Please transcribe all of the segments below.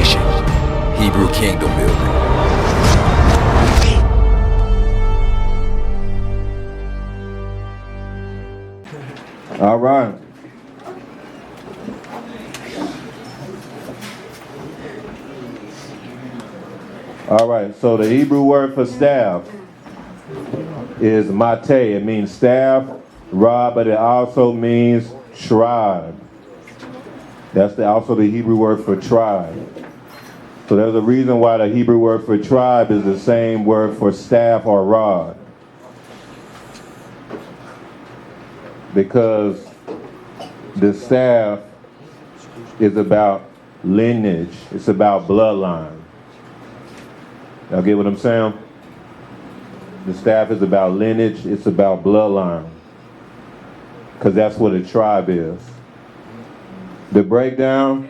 nation. Hebrew kingdom building. All right. All right, so the Hebrew word for staff is mate. It means staff, rod, but it also means tribe. That's also the Hebrew word for tribe. So there's a reason why the Hebrew word for tribe is the same word for staff or rod. Because the staff is about lineage. It's about bloodline. Y'all get what I'm saying? The staff is about lineage. It's about bloodline. Because that's what a tribe is. The breakdown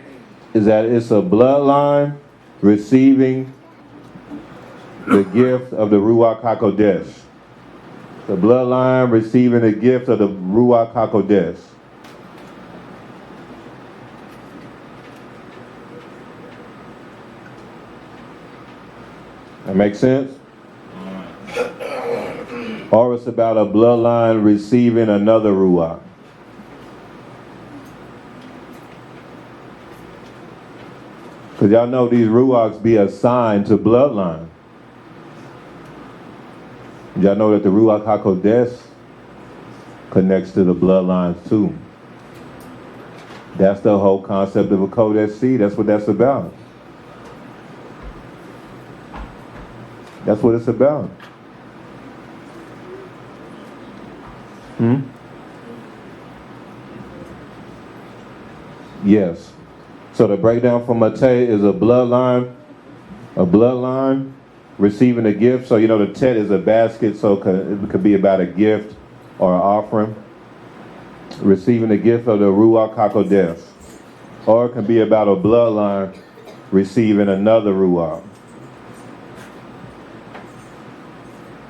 is that it's a bloodline receiving the gift of the Ruach HaKodesh. The bloodline receiving the gift of the Ruach HaKodesh. That makes sense? Or it's about a bloodline receiving another Ruach. Because y'all know these Ruachs be assigned to bloodline. Y'all know that the Ruach HaKodesh connects to the bloodlines too. That's the whole concept of a Kodesh seed. That's what that's about. That's what it's about. Yes. So the breakdown for Mate is a bloodline receiving a gift. So you know the tet is a basket, so it could be about a gift or an offering. Receiving the gift of the Ruach HaKodesh. Or it can be about a bloodline receiving another Ruach.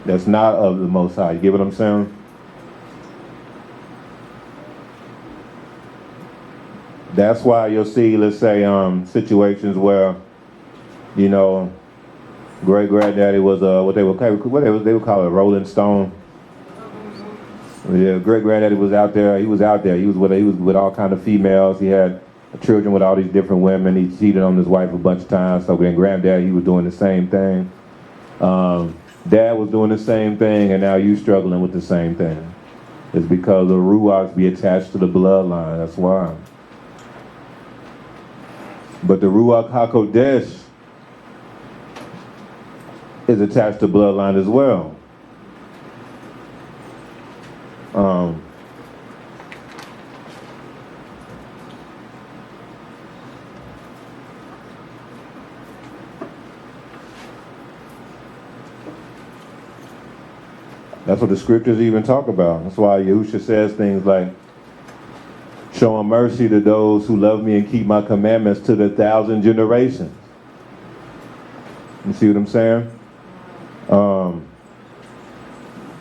That's not of the Most High. You get what I'm saying? That's why you'll see, let's say, situations where, you know, great granddaddy was what they would call a Rolling Stone. Yeah, great granddaddy was out there. He was with all kind of females. He had children with all these different women. He cheated on his wife a bunch of times. So then granddad, he was doing the same thing. Dad was doing the same thing, and now you struggling with the same thing. It's because the Ruachs be attached to the bloodline. That's why. But the Ruach HaKodesh is attached to bloodline as well. That's what the scriptures even talk about. That's why Yahusha says things like, showing mercy to those who love me and keep my commandments to the 1,000 generations. You see what I'm saying?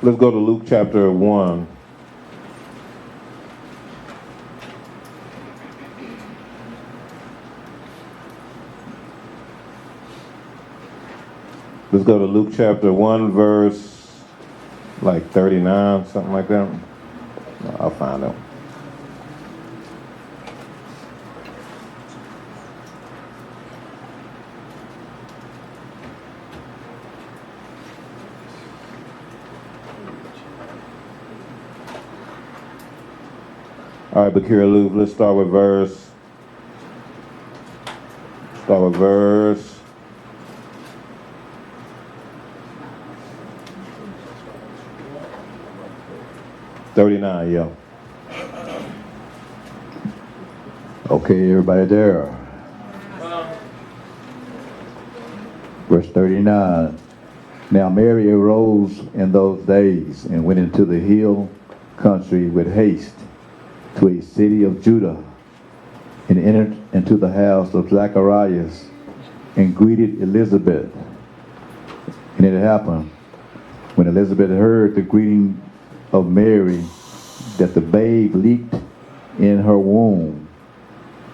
Let's go to Luke chapter 1. Let's go to Luke chapter 1, verse like 39, something like that. I'll find out. All right, Bakira Luke, let's start with verse 39, yeah. Okay, everybody there. Verse 39. Now Mary arose in those days and went into the hill country with haste to a city of Judah, and entered into the house of Zacharias and greeted Elizabeth. And it happened, when Elizabeth heard the greeting of Mary, that the babe leaped in her womb.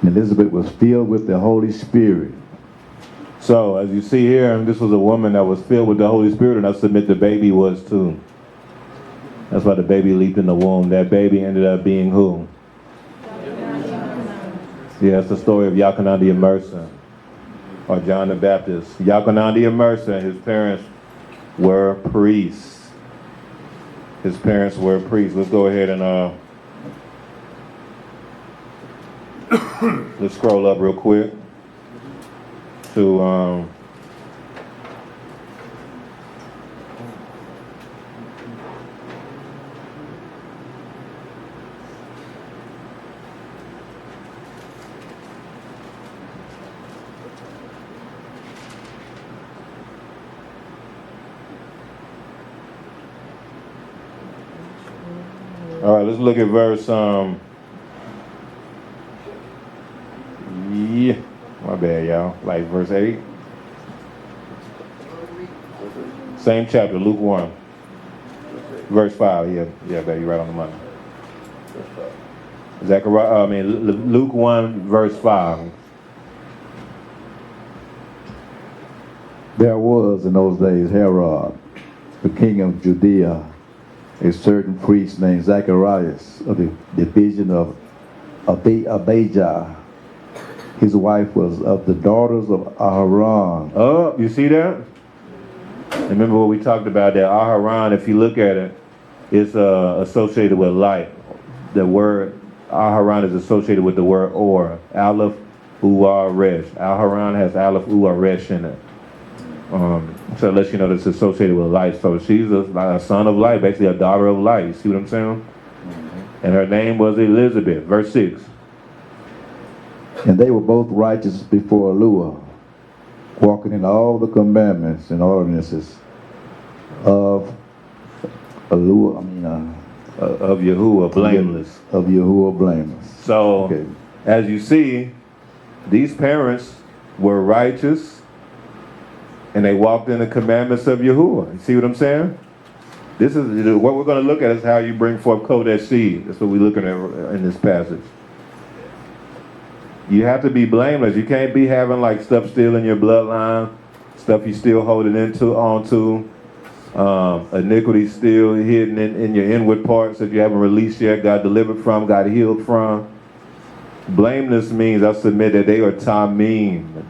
And Elizabeth was filled with the Holy Spirit. So, as you see here, this was a woman that was filled with the Holy Spirit, and I submit the baby was too. That's why the baby leaped in the womb. That baby ended up being who? Yeah, it's the story of Yachanan the Immerser, or John the Baptist. Yachanan the Immerser, his parents were priests. His parents were priests. Let's go ahead and let's scroll up real quick to all right, let's look at verse yeah, my bad, y'all. Like verse 8. Same chapter, Luke 1. Verse 5, yeah, baby, right on the money. Luke 1, verse 5. There was in those days Herod, the king of Judea, a certain priest named Zacharias of the division of Abijah. His wife was of the daughters of Aharon. Oh, you see that? Remember what we talked about, that Aharon, if you look at it, is associated with light. The word Aharon is associated with the word or, Aleph, Uar, Resh. Aharon has Aleph, Uar, Resh in it. So it lets you know that it's associated with light. So she's a son of light, basically a daughter of light. You see what I'm saying? Mm-hmm. And her name was Elizabeth. Verse 6. And they were both righteous before Eluah, walking in all the commandments and ordinances of Eluah, of Yahuwah, blameless. Of Yahuwah, blameless. So, okay. As you see, these parents were righteous, and they walked in the commandments of Yahuwah. You see what I'm saying? This is what we're going to look at, is how you bring forth Kodesh seed. That's what we're looking at in this passage. You have to be blameless. You can't be having like stuff still in your bloodline, stuff you still holding onto, iniquity still hidden in your inward parts that you haven't released yet, got delivered from, got healed from. Blameless means, I submit, that they are tamim.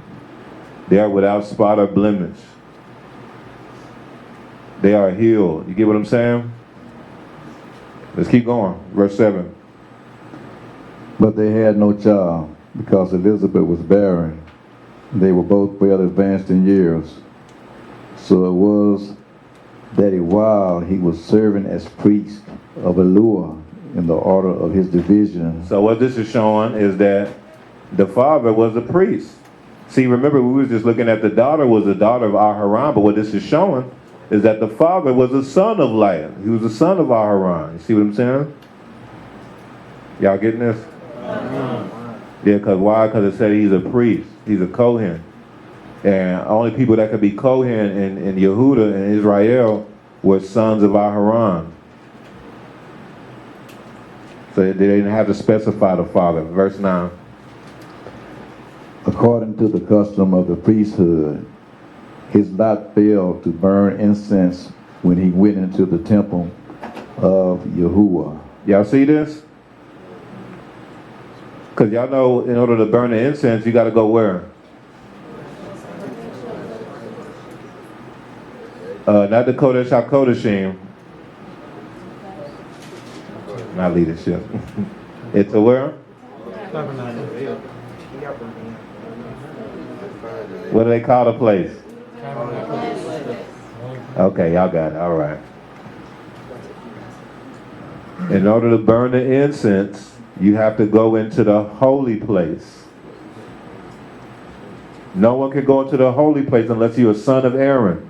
They are without spot or blemish. They are healed. You get what I'm saying? Let's keep going. Verse 7. But they had no child, because Elizabeth was barren. They were both well advanced in years. So it was that while he was serving as priest of Eluah in the order of his division. So what this is showing is that the father was a priest. See, remember we was just looking at the daughter was the daughter of Aharon, but what this is showing is that the father was a son of light. He was a son of Aharon. You see what I'm saying? Y'all getting this? Yeah, because why? Because it said he's a priest. He's a Kohen. And only people that could be Kohen in Yehuda and Israel were sons of Aharon. So they didn't have to specify the father. Verse 9. According to the custom of the priesthood, his lot fell to burn incense when he went into the temple of Yahuwah. Y'all see this? Because y'all know in order to burn the incense, you got to go where? Not the Kodesh HaKodeshim. Not leadership. It's a where? What do they call the place? Okay, y'all got it. All right. In order to burn the incense, you have to go into the holy place. No one can go into the holy place unless you're a son of Aaron.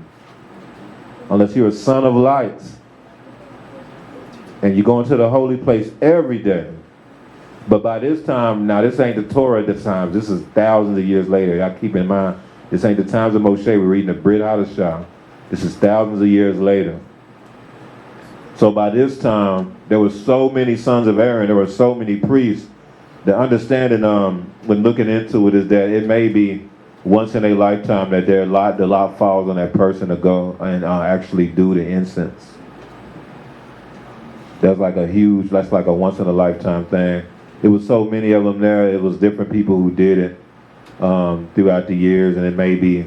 Unless you're a son of light. And you go into the holy place every day. But by this time, now this ain't the Torah at the time. This is thousands of years later. Y'all keep in mind, this ain't the times of Moshe. We're reading the Brit Hadashah. This is thousands of years later. So by this time, there were so many sons of Aaron. There were so many priests. The understanding when looking into it is that it may be once in a lifetime that the lot falls on that person to go and actually do the incense. That's like a once in a lifetime thing. It was so many of them there. It was different people who did it throughout the years, and it maybe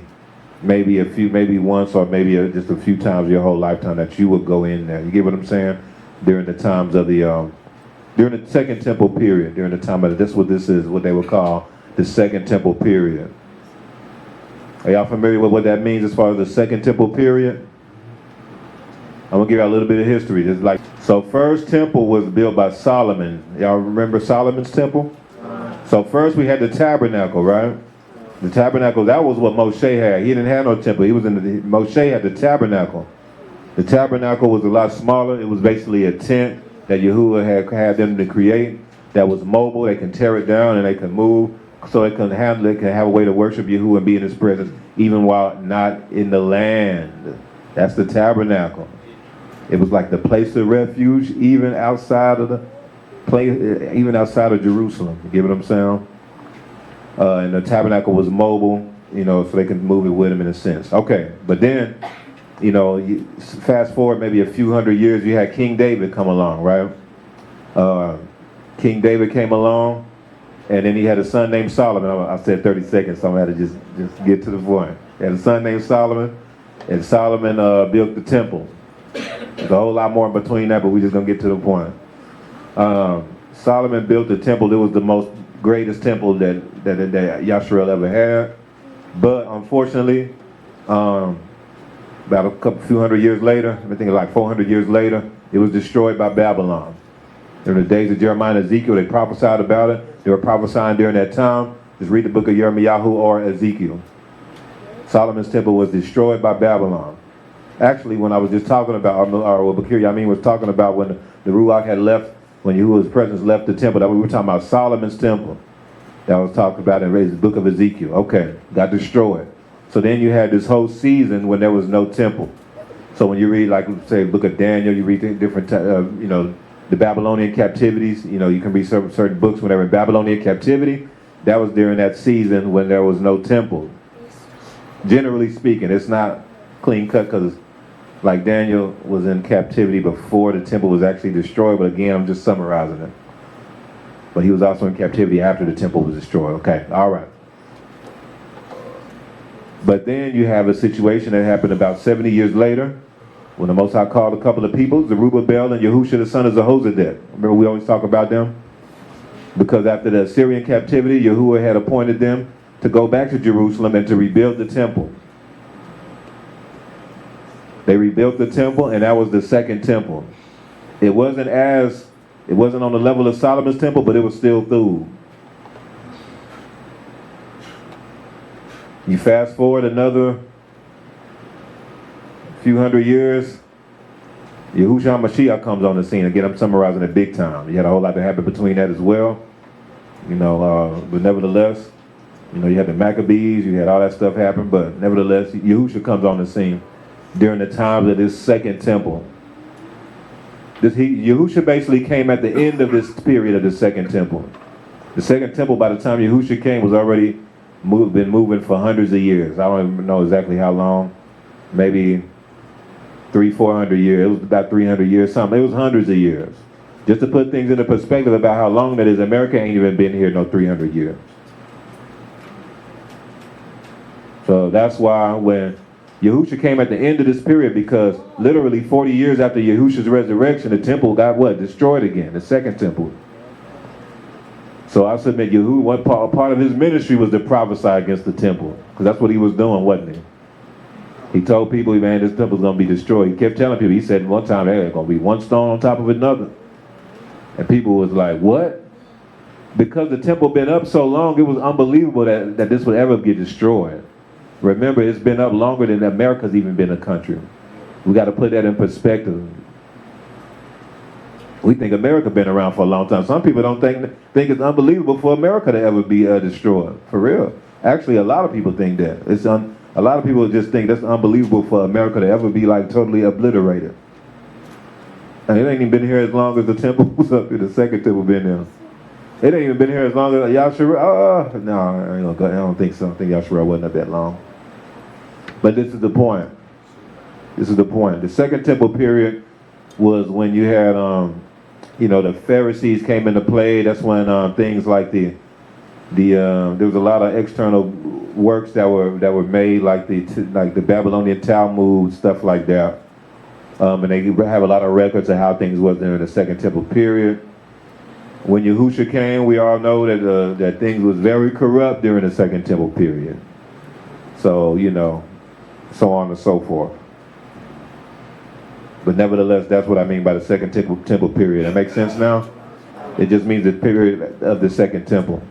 once or maybe just a few times your whole lifetime that you would go in there. You get what I'm saying? During the times of during the Second Temple period, during the time of what they would call the Second Temple period. Are y'all familiar with what that means as far as the Second Temple period? I'm gonna give you a little bit of history. So first temple was built by Solomon. Y'all remember Solomon's temple? So first we had the tabernacle, right? The tabernacle, that was what Moshe had. He didn't have no temple. Moshe had the tabernacle. The tabernacle was a lot smaller. It was basically a tent that Yahuwah had them to create that was mobile. They can tear it down and they can move. So they can handle it, can have a way to worship Yahuwah and be in his presence even while not in the land. That's the tabernacle. It was like the place of refuge even outside of Jerusalem. You get what I'm saying? And the tabernacle was mobile, so they could move it with him in a sense. Okay, but then, you fast forward maybe a few hundred years, you had King David come along, right? King David came along, and then he had a son named Solomon. I said 30 seconds, so I'm going to have to just get to the point. He had a son named Solomon, and Solomon built the temple. There's a whole lot more in between that, but we're just going to get to the point. Solomon built the temple. It was the most greatest temple that Yasharel ever had. But unfortunately, about a few hundred years later, I think like 400 years later, it was destroyed by Babylon. In the days of Jeremiah and Ezekiel, they prophesied about it. They were prophesying during that time. Just read the book of Jeremiah or Ezekiel. Solomon's temple was destroyed by Babylon. Actually, when I was just talking about, or Bakir Yamin was talking about when the Ruach had left, when Yahuwah's presence left the temple, that we were talking about Solomon's temple. That was talked about in the book of Ezekiel. Okay, got destroyed. So then you had this whole season when there was no temple. So when you read, like, say, the book of Daniel, you read different, the Babylonian captivities. You can read certain books when they were in Babylonian captivity. That was during that season when there was no temple. Generally speaking, it's not clean cut because, like, Daniel was in captivity before the temple was actually destroyed. But again, I'm just summarizing it. But he was also in captivity after the temple was destroyed. Okay, all right. But then you have a situation that happened about 70 years later when the Most High called a couple of people, Zerubbabel and Yahusha the son of Zehozadak. Remember we always talk about them? Because after the Assyrian captivity, Yahuwah had appointed them to go back to Jerusalem and to rebuild the temple. They rebuilt the temple, and that was the second temple. It wasn't on the level of Solomon's temple, but it was still through. You fast forward another few hundred years, Yahushua Mashiach comes on the scene. Again, I'm summarizing it big time. You had a whole lot to happen between that as well. But nevertheless, you had the Maccabees, you had all that stuff happen, but nevertheless, Yahushua comes on the scene during the times of this second temple. Yahushua basically came at the end of this period of the second temple. The second temple, by the time Yahushua came, was already been moving for hundreds of years. I don't even know exactly how long. Maybe 300-400 years. It was about 300 years, something. It was hundreds of years. Just to put things into perspective about how long that is, America ain't even been here no 300 years. So that's why when Yahushua came at the end of this period, because literally 40 years after Yahushua's resurrection, the temple got destroyed again, the second temple. So I submit Yahuwah, part of his ministry was to prophesy against the temple, because that's what he was doing, wasn't he? He told people, man, this temple's going to be destroyed. He kept telling people, he said one time, there's going to be one stone on top of another. And people was like, what? Because the temple been up so long, it was unbelievable that this would ever get destroyed. Remember, it's been up longer than America's even been a country. We got to put that in perspective. We think America been around for a long time. Some people don't think it's unbelievable for America to ever be destroyed. For real. Actually, a lot of people think that. A lot of people just think that's unbelievable for America to ever be like totally obliterated. And it ain't even been here as long as the temple was up here. The second temple been there. It ain't even been here as long as Yahshua. No, I ain't gonna go. I don't think so. I think Yahshua wasn't up that long. But this is the point. This is the point. The Second Temple period was when you had, the Pharisees came into play. That's when things like there was a lot of external works that were made, like the Babylonian Talmud, stuff like that. And they have a lot of records of how things was during the Second Temple period. When Yahusha came, we all know that things was very corrupt during the Second Temple period. So, so on and so forth. But nevertheless, that's what I mean by the Second Temple period. That makes sense now? It just means the period of the Second Temple,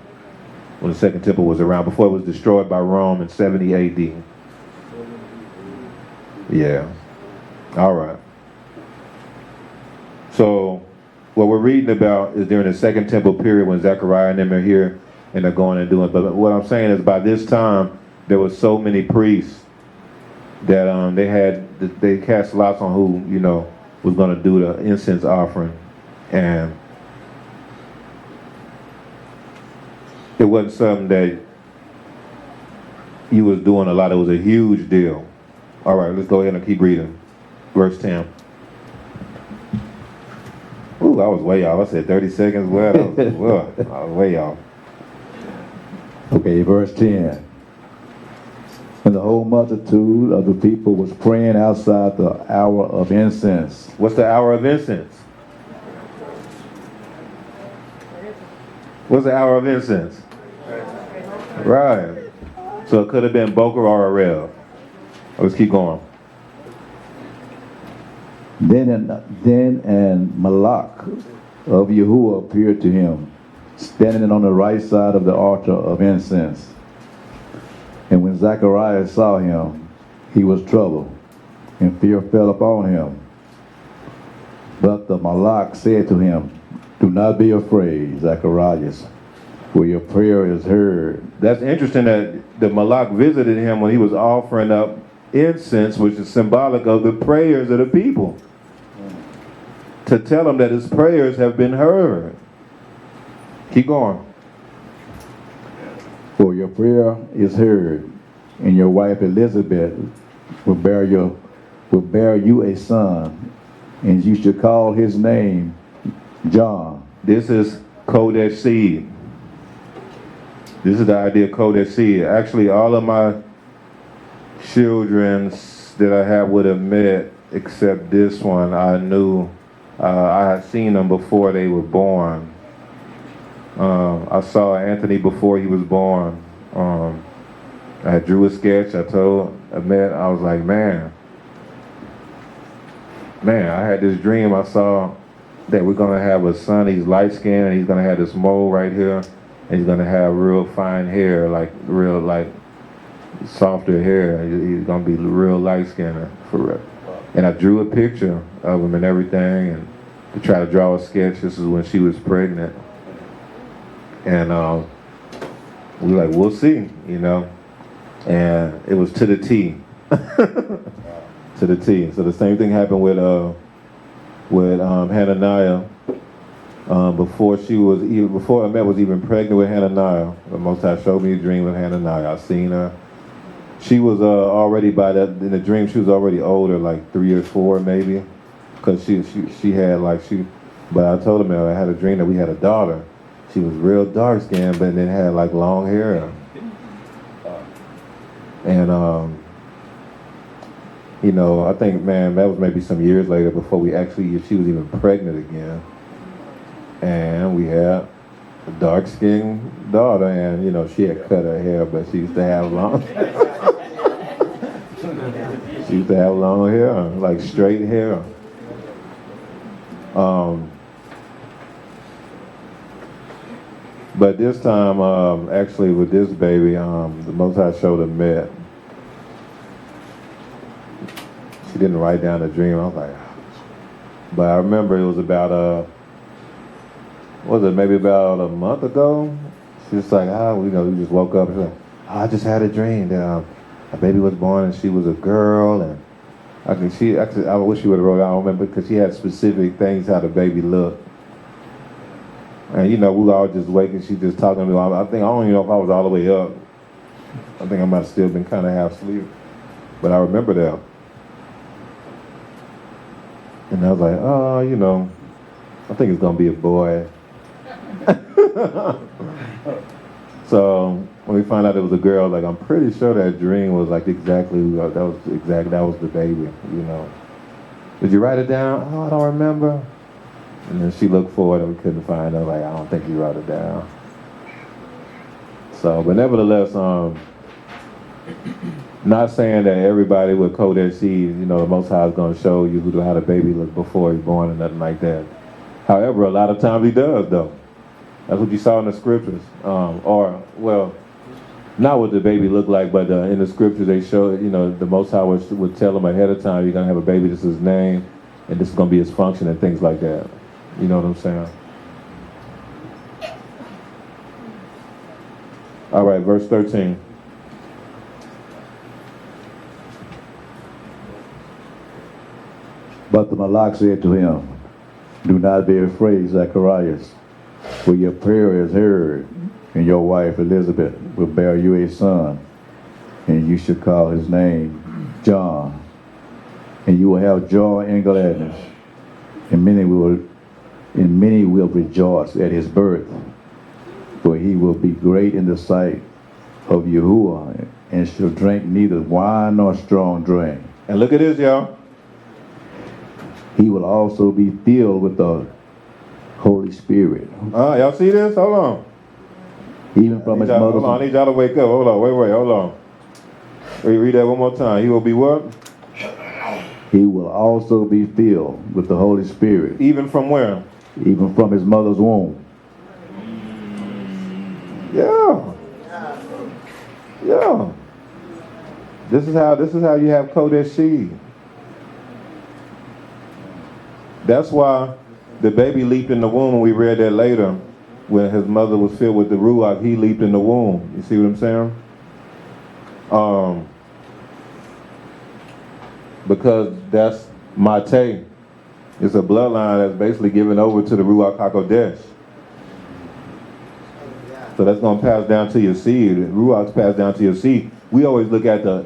when the Second Temple was around, before it was destroyed by Rome in 70 AD. Yeah. All right. So, what we're reading about is during the Second Temple period when Zechariah and them are here and they're going and doing. But what I'm saying is by this time, there were so many priests that they cast lots on who, was going to do the incense offering. And it wasn't something that you was doing a lot. It was a huge deal. All right, let's go ahead and keep reading. Verse 10. Ooh, I was way off. I said 30 seconds. Well, I was way off. Okay, verse 10. And the whole multitude of the people was praying outside the hour of incense. What's the hour of incense? What's the hour of incense? Right. So it could have been Boker or Arel. Let's keep going. Then and Malach of Yahuwah appeared to him, standing on the right side of the altar of incense. And when Zacharias saw him, he was troubled, and fear fell upon him. But the Malach said to him, "Do not be afraid, Zacharias, for your prayer is heard." That's interesting that the Malach visited him when he was offering up incense, which is symbolic of the prayers of the people, to tell him that his prayers have been heard. Keep going. For your prayer is heard, and your wife Elizabeth will bear you a son, and you shall call his name John. This is Kodesh seed. This is the idea of Kodesh seed. Actually, all of my children that I have would have met, except this one. I knew, I had seen them before they were born. I saw Anthony before he was born. I drew a sketch. I was like, man, I had this dream. I saw that we're going to have a son. He's light skinned and he's going to have this mole right here. And he's going to have real fine hair, like softer hair. He's going to be real light skinned for real. And I drew a picture of him and everything, and to try to draw a sketch. This is when she was pregnant. And we were like, we'll see, And it was to the T. To the T. So the same thing happened with Hananiah. Before Amet was even pregnant with Hananiah, the Most High showed me a dream of Hananiah. I seen her. She was already in the dream. She was already older, like 3 or 4 maybe, because she had But I told him I had a dream that we had a daughter. She was real dark skinned, but then had like long hair. And I think, man, that was maybe some years later before she was even pregnant again. And we had a dark-skinned daughter, and she had cut her hair, but she used to have long. She used to have long hair, like straight hair. But this time, actually, with this baby, the Most High showed her Met. She didn't write down the dream. I was like, but I remember it was about maybe about a month ago? She was like, we just woke up and she's like, I just had a dream that a baby was born and she was a girl, and I wish she would have wrote it. I don't remember, because she had specific things how the baby looked. And we were all just waking. She just talking to me. I don't even know if I was all the way up. I think I might have still been kind of half asleep. But I remember that. And I was like, oh, I think it's going to be a boy. So when we found out it was a girl, like, I'm pretty sure that dream was like exactly, that was the baby, Did you write it down? Oh, I don't remember. And then she looked for it and we couldn't find it. I was like, I don't think you wrote it down. So, but nevertheless, not saying that everybody with Kodesh seed, the Most High is going to show you how the baby looked before he's born or nothing like that. However, a lot of times he does, though. That's what you saw in the scriptures. Not what the baby looked like, but in the scriptures they show, the Most High would tell him ahead of time, you're going to have a baby, this is his name, and this is going to be his function and things like that. You know what I'm saying? All right, verse 13. But the Malak said to him, do not be afraid, Zacharias, for your prayer is heard, and your wife Elizabeth will bear you a son, and you shall call his name John. And you will have joy and gladness, and many will rejoice at his birth, for he will be great in the sight of Yahuwah, and shall drink neither wine nor strong drink. And look at this, y'all. He will also be filled with the Holy Spirit. Y'all see this? Hold on. Even from his mother's... Hold on, I need y'all to wake up. Hold on, wait, hold on. Read that one more time. He will be what? He will also be filled with the Holy Spirit. Even from where? Even from his mother's womb. Yeah. Yeah. This is how you have Kodesh seed. That's why the baby leaped in the womb, and we read that later. When his mother was filled with the Ruach, he leaped in the womb. You see what I'm saying? Because that's Mate. It's a bloodline that's basically given over to the Ruach HaKodesh. So that's going to pass down to your seed. Ruach's passed down to your seed. We always look at the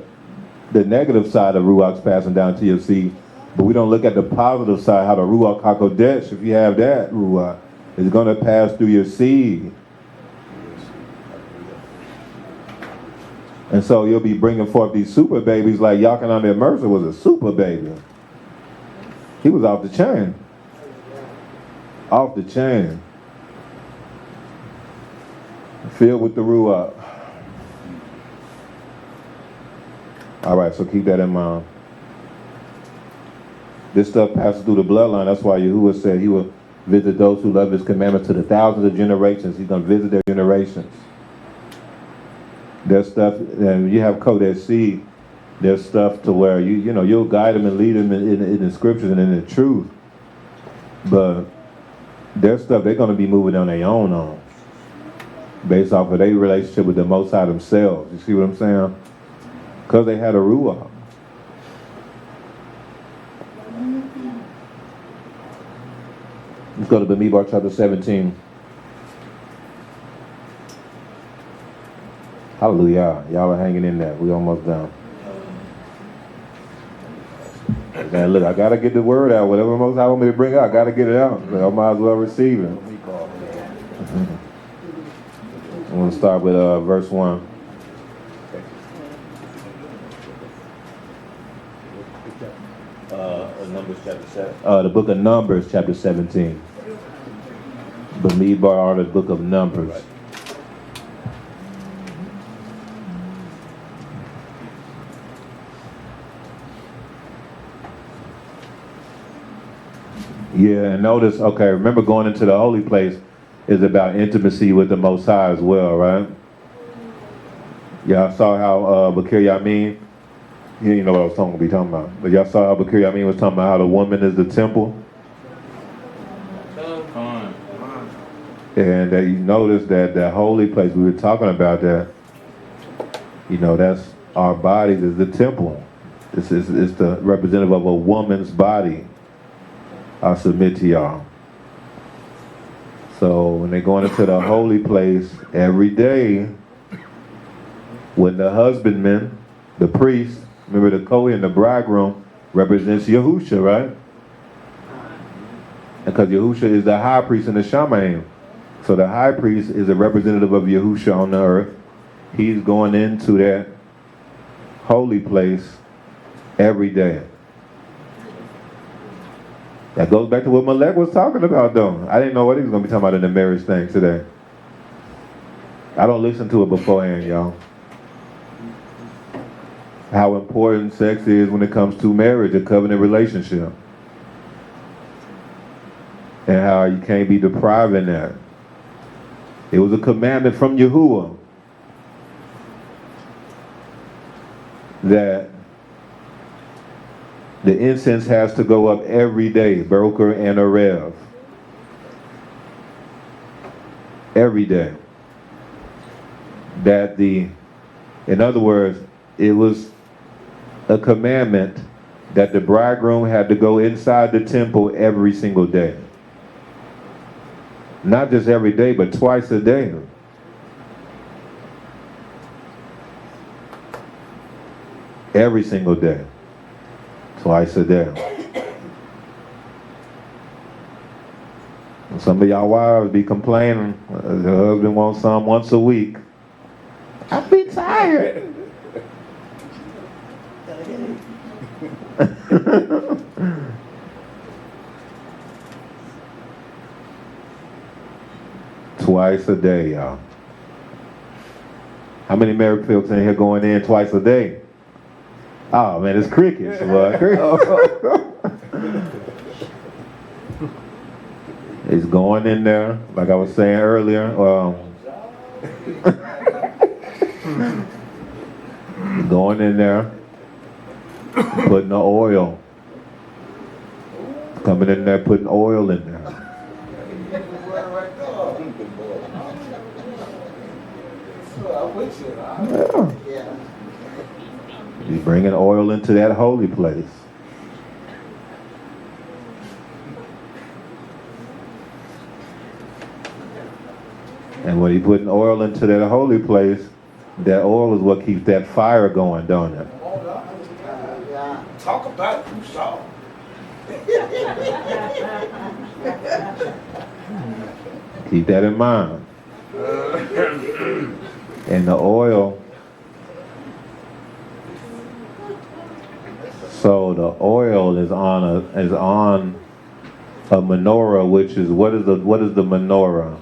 negative side of Ruach's passing down to your seed, but we don't look at the positive side, how the Ruach HaKodesh, if you have that Ruach, is going to pass through your seed. And so you'll be bringing forth these super babies like Yachanan Mercer was a super baby. He was off the chain. Off the chain. Filled with the Ruach. All right, so keep that in mind. This stuff passes through the bloodline. That's why Yahuwah said he will visit those who love his commandments to the thousands of generations. He's going to visit their generations. There's stuff, and you have Kodesh seed, there's stuff to where you'll guide them and lead them in the scriptures and in the truth. But there's stuff they're going to be moving on their own on, based off of their relationship with the Most High themselves. You see what I'm saying? Because they had a Ruach. Let's go to Bamidbar chapter 17. Hallelujah. Y'all are hanging in there. We almost done. Man, look, I got to get the word out. Whatever Most High want me to bring out, I got to get it out. So I might as well receive it. I'm going to start with verse 1. Numbers chapter 7. The book of Numbers chapter 17. Bamidbar, or the book of Numbers. Right. Yeah, and notice, okay, remember going into the holy place is about intimacy with the Most High as well, right? Y'all saw how Bakir Yamin, you know what I was talking about, but y'all saw how Bakir Yamin was talking about how the woman is the temple? And you notice that the holy place, we were talking about that, that's our bodies is the temple. It's the representative of a woman's body. I submit to y'all. So So when they're going into the holy place every day, when the husbandman, the priest, remember the Kohen, the bridegroom, represents Yahusha, right? Because Yahusha is the high priest in the Shamayim. So the high priest is a representative of Yahusha on the earth. He's going into that holy place every day. That goes back to what Malek was talking about, though. I didn't know what he was going to be talking about in the marriage thing today. I don't listen to it beforehand, y'all. How important sex is when it comes to marriage, a covenant relationship. And how you can't be depriving that. It was a commandment from Yahuwah that the incense has to go up every day, Barucher and Arev. Every day. In other words, it was a commandment that the bridegroom had to go inside the temple every single day. Not just every day, but twice a day. Every single day. Twice a day. Some of y'all wives be complaining, the husband wants some once a week. I be tired. Twice a day, y'all. How many married folks in here going in twice a day? Oh man, it's crickets. It's going in there, like I was saying earlier. Going in there, putting the oil. Coming in there, putting oil in there. Yeah. He's bringing oil into that holy place. And when he's putting oil into that holy place, that oil is what keeps that fire going, don't it? Talk about who saw. Keep that in mind. And the oil, so the oil is on a menorah, which is what is the menorah?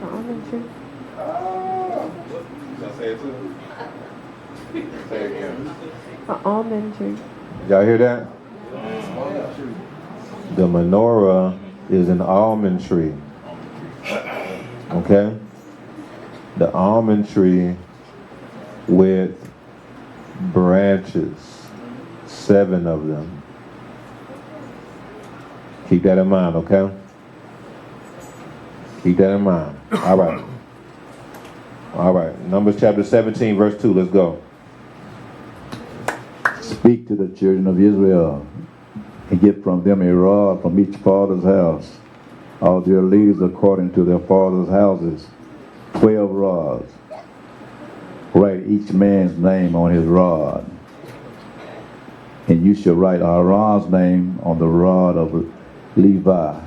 Almond tree. Did I say it too? Say it again. An almond tree. Y'all hear that? The menorah is an almond tree. Okay? The almond tree with branches, 7 of them. Keep that in mind, okay? Keep that in mind. All right. All right. Numbers chapter 17, verse 2. Let's go. Speak to the children of Israel and get from them a rod from each father's house, all their leaders according to their father's houses, 12 rods. Write each man's name on his rod. And you shall write Aaron's name on the rod of Levi.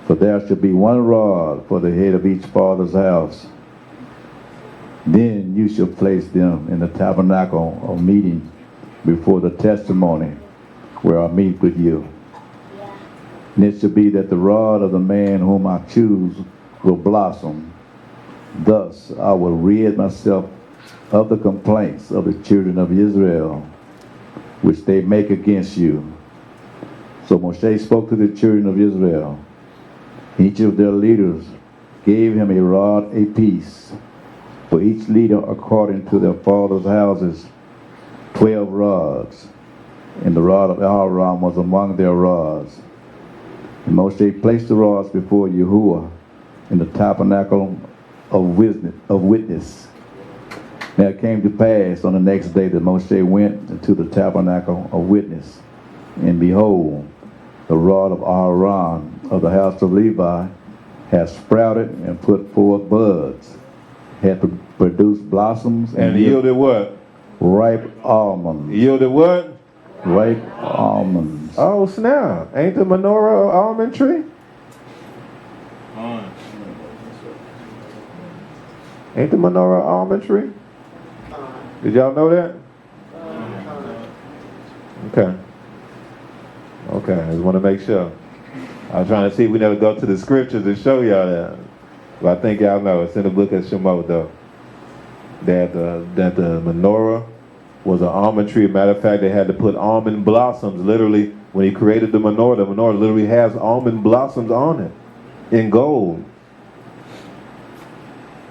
For there shall be 1 rod for the head of each father's house. Then you shall place them in the tabernacle of meeting before the testimony where I meet with you. And it shall be that the rod of the man whom I choose will blossom. Thus I will rid myself of the complaints of the children of Israel, which they make against you. So Moshe spoke to the children of Israel. Each of their leaders gave him a rod apiece, for each leader according to their father's houses, 12 rods. And the rod of Aaron was among their rods. And Moshe placed the rods before Yahuwah in the tabernacle of witness. Now it came to pass on the next day that Moshe went into the tabernacle of witness, And behold, the rod of Aaron of the house of Levi has sprouted and put forth buds, had produced blossoms And yielded what? ripe almonds. Yielded what? Ripe almonds. Oh, snap. Ain't the menorah an almond tree? Ain't the menorah an almond tree? Did y'all know that? Okay. Okay, I just want to make sure. I was trying to see if we never go to the scriptures and show y'all that. But I think y'all know. It's in the book of Shemot, though. That the menorah was an almond tree. Matter of fact, they had to put almond blossoms. Literally, when he created the menorah literally has almond blossoms on it in gold.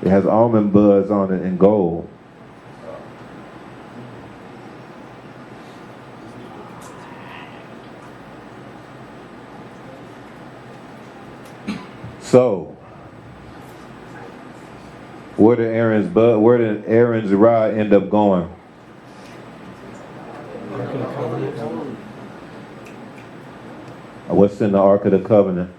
It has almond buds on it in gold. So, where did Aaron's rod end up going? What's in the Ark of the Covenant?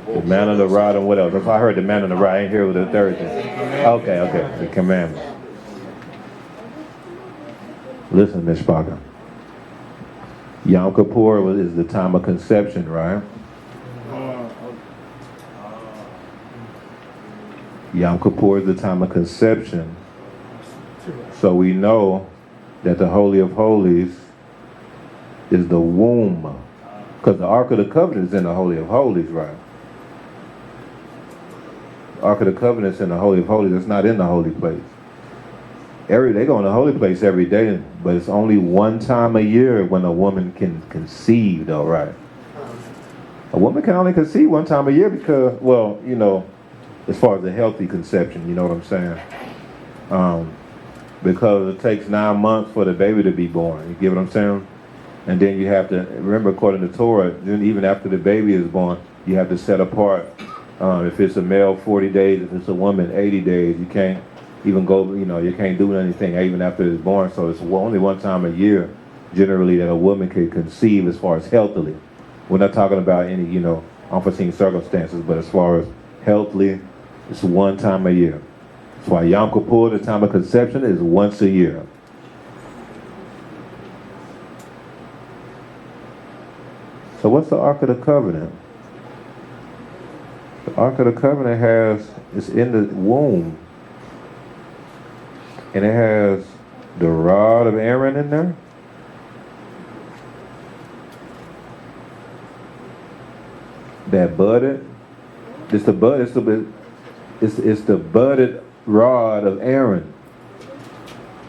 The manna, the rod, and what else? If I heard the manna and the rod, I ain't here with the third thing. Okay, the commandments. Listen, Mishpacha. Yom Kippur is the time of conception, right? Yom Kippur is the time of conception. So we know that the Holy of Holies is the womb. Because the Ark of the Covenant is in the Holy of Holies, right? The Ark of the Covenant is in the Holy of Holies. It's not in the holy place. They go in the holy place every day, but it's only one time a year when a woman can conceive, though, right? A woman can only conceive one time a year because, well, you know, as far as a healthy conception, you know what I'm saying? Because it takes 9 months for the baby to be born. You get what I'm saying? And then you have to, remember, according to Torah, then even after the baby is born, you have to set apart. If it's a male, 40 days. If it's a woman, 80 days. You can't even go, you know, you can't do anything even after it's born. So it's only one time a year, generally, that a woman can conceive as far as healthily. We're not talking about any, you know, unforeseen circumstances, but as far as healthily, it's one time a year. That's why Yom Kippur, the time of conception, is once a year. So what's the Ark of the Covenant? The Ark of the Covenant it's in the womb. And it has the rod of Aaron in there. That budded. It's the budded rod of Aaron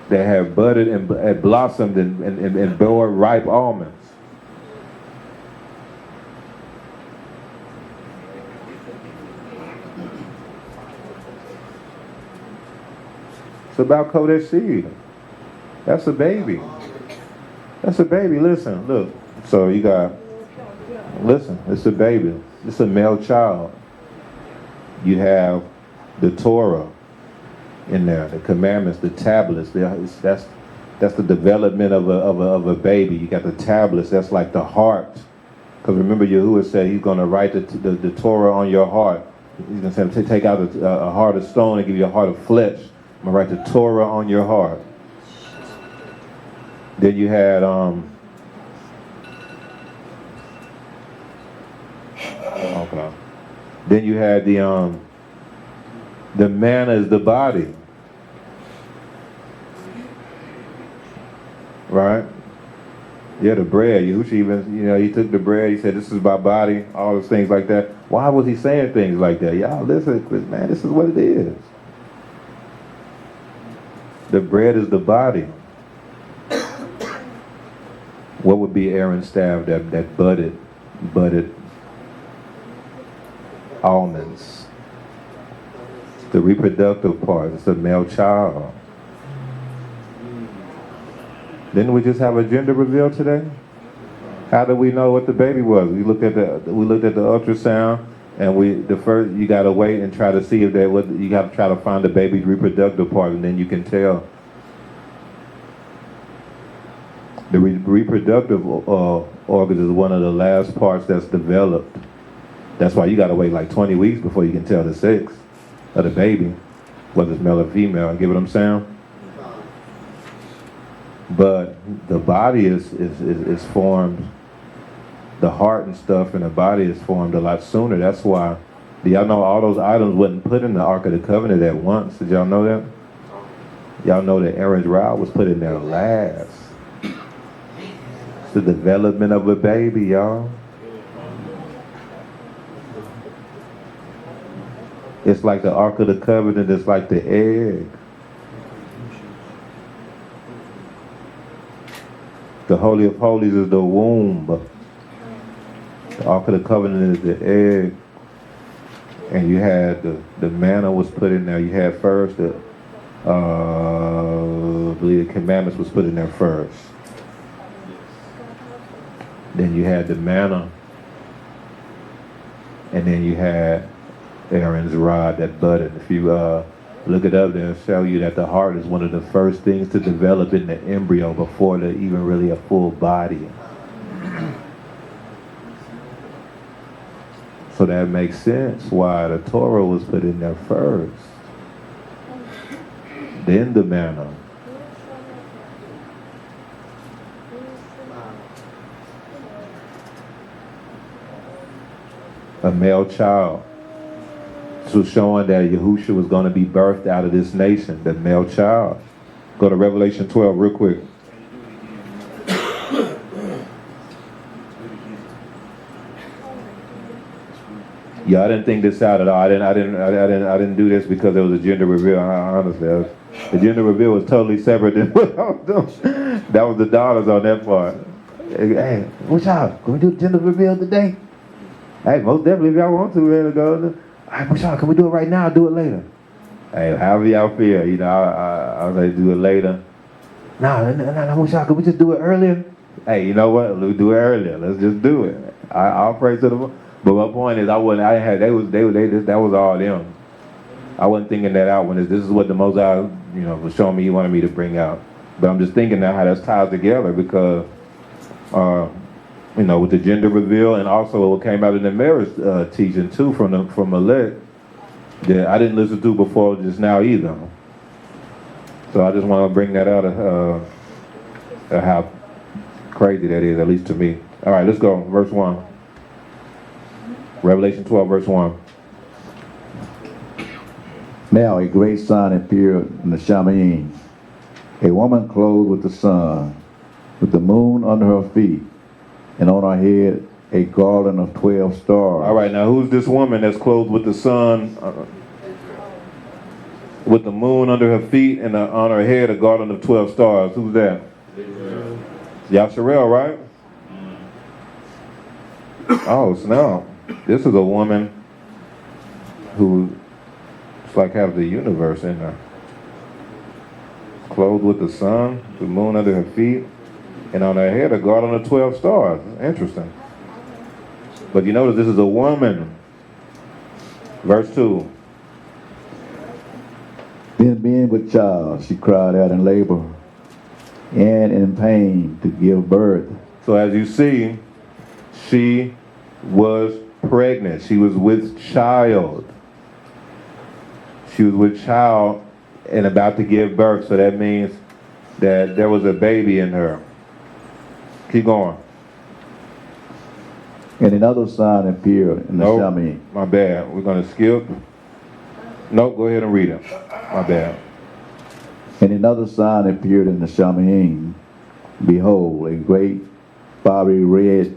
that have budded and blossomed and bore ripe almonds. It's about Kodesh seed. That's a baby. That's a baby. Listen, look. So you got, listen, it's a baby. It's a male child. You have the Torah in there, the commandments, the tablets. That's the development of a baby. You got the tablets. That's like the heart. Because remember, Yahuwah said he's going to write the Torah on your heart. He's going to say, take out a heart of stone and give you a heart of flesh. I'm going to write the Torah on your heart. Then you had, okay. Then you had the manna is the body. Right? Yeah, the bread. Yahushua even, you know, he took the bread, he said, this is my body, all those things like that. Why was he saying things like that? Y'all listen, man, this is what it is. The bread is the body. What would be Aaron's staff that budded almonds? It's the reproductive part. It's the male child. Didn't we just have a gender reveal today? How do we know what the baby was? We looked at the ultrasound. And you gotta wait and try to see if you gotta try to find the baby's reproductive part, and then you can tell. The reproductive organs is one of the last parts that's developed. That's why you gotta wait like 20 weeks before you can tell the sex of the baby, whether it's male or female. You get what I'm saying? But the body is formed. The heart and stuff in the body is formed a lot sooner. That's why, do y'all know all those items wasn't put in the Ark of the Covenant at once? Did y'all know that? Y'all know that Aaron's rod was put in there last. It's the development of a baby, y'all. It's like the Ark of the Covenant, it's like the egg. The Holy of Holies is the womb. The Ark of the Covenant is the egg. And you had the manna was put in there. You had first I believe the commandments was put in there first. Then you had the manna. And then you had Aaron's rod that budded. If you look it up, they'll show you that the heart is one of the first things to develop in the embryo before they're even really a full body. So that makes sense why the Torah was put in there first. Then the manna. A male child. So showing that Yahushua was going to be birthed out of this nation, the male child. Go to Revelation 12 real quick. Yeah, I didn't think this out at all. I didn't do this because it was a gender reveal. Honestly, the gender reveal was totally separate than what I was doing. That was the daughters on that part. Hey, what's y'all? Can we do the gender reveal today? Hey, most definitely if y'all want to, man, go. All right, what's y'all? Can we do it right now or do it later? Hey, however y'all feel, you know, I was like, do it later. No, what's y'all? Can we just do it earlier? Hey, you know what? We'll do it earlier. Let's just do it. I'll pray to the. But my point is, that was all them. I wasn't thinking that out when this is what the Most High, was showing me he wanted me to bring out. But I'm just thinking now how that's tied together because, with the gender reveal and also what came out in the marriage teaching too from Malek that I didn't listen to before just now either. So I just want to bring that out of how crazy that is, at least to me. All right, let's go. Verse 1. Revelation 12, verse 1. Now a great sign appeared in the Shamayim, a woman clothed with the sun, with the moon under her feet, and on her head a garland of 12 stars. All right, now who's this woman that's clothed with the sun, with the moon under her feet, and on her head a garland of 12 stars? Who's that? Yasharel, right? Oh, snap. This is a woman who it's like have the universe in her. Clothed with the sun, the moon under her feet, and on her head a garland of 12 stars. Interesting. But you notice this is a woman. Verse 2. Then being with child, she cried out in labor and in pain to give birth. So as you see, she was pregnant. She was with child. She was with child and about to give birth. So that means that there was a baby in her. Keep going. And another sign appeared in the Shamayim. My bad. We're going to skip. Nope, go ahead and read it. My bad. And another sign appeared in the Shamayim. Behold, a great fiery red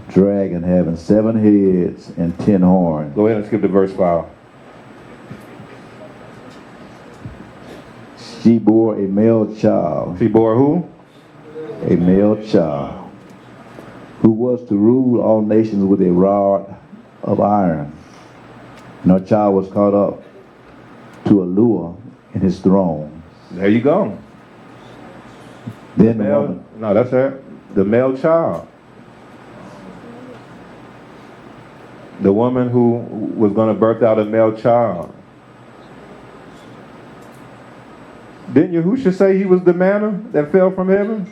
dragon having 7 heads and 10 horns. Go ahead and skip to verse 5. She bore a male child. She bore who? A male child, who was to rule all nations with a rod of iron. And her child was caught up to a lure in his throne. There you go. Then the woman, no, that's it. The male child. The woman who was going to birth out a male child. Didn't Yahushua say he was the manna that fell from heaven?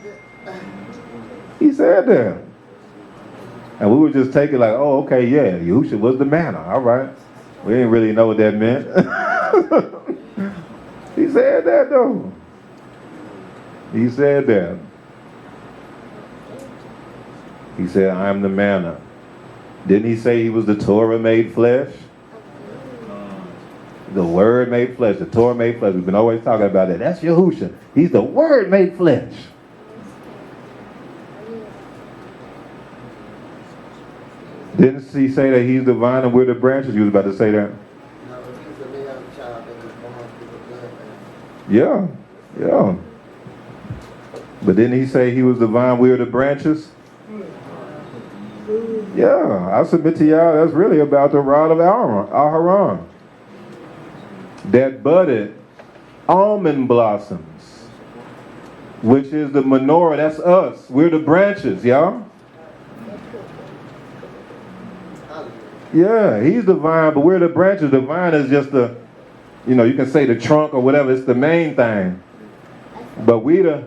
He said that. And we would just take it like, oh, okay, yeah, Yahushua was the manna. All right. We didn't really know what that meant. He said that, though. He said that. He said, I am the manna. Didn't he say he was the Torah made flesh? The Word made flesh, the Torah made flesh. We've been always talking about that. That's Yahushua. He's the Word made flesh. Didn't he say that he's the vine and we're the branches? You was about to say that? No, he's the male child that was born through the bloodline. Yeah, yeah. But didn't he say he was the vine, we're the branches? Yeah, I submit to y'all, that's really about the rod of Aharon. That budded almond blossoms, which is the menorah, that's us. We're the branches, y'all. Yeah, he's the vine, but we're the branches. The vine is just the, you know, you can say the trunk or whatever, it's the main thing. But we the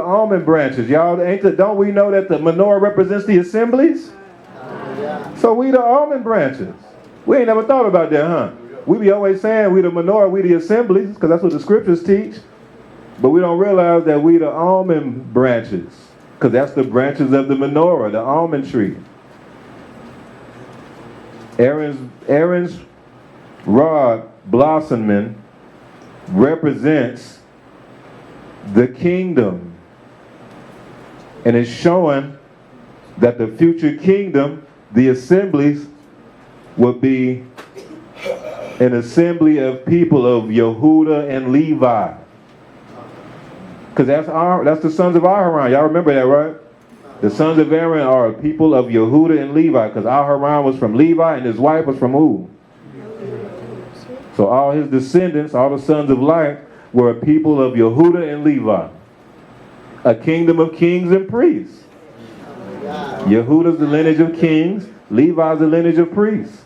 almond branches, y'all. Don't we know that the menorah represents the assemblies? So we the almond branches. We ain't never thought about that, huh? We be always saying we the menorah, we the assemblies, because that's what the scriptures teach. But we don't realize that we the almond branches, because that's the branches of the menorah, the almond tree. Aaron's rod blossoming represents the kingdom. And it's showing that the future kingdom, the assemblies, will be an assembly of people of Yehuda and Levi. Because that's the sons of Aharon. Y'all remember that, right? The sons of Aaron are people of Yehuda and Levi, because Aharon was from Levi and his wife was from who? So all his descendants, all the sons of light, were a people of Yehuda and Levi. A kingdom of kings and priests. Yehuda's the lineage of kings, Levi's the lineage of priests.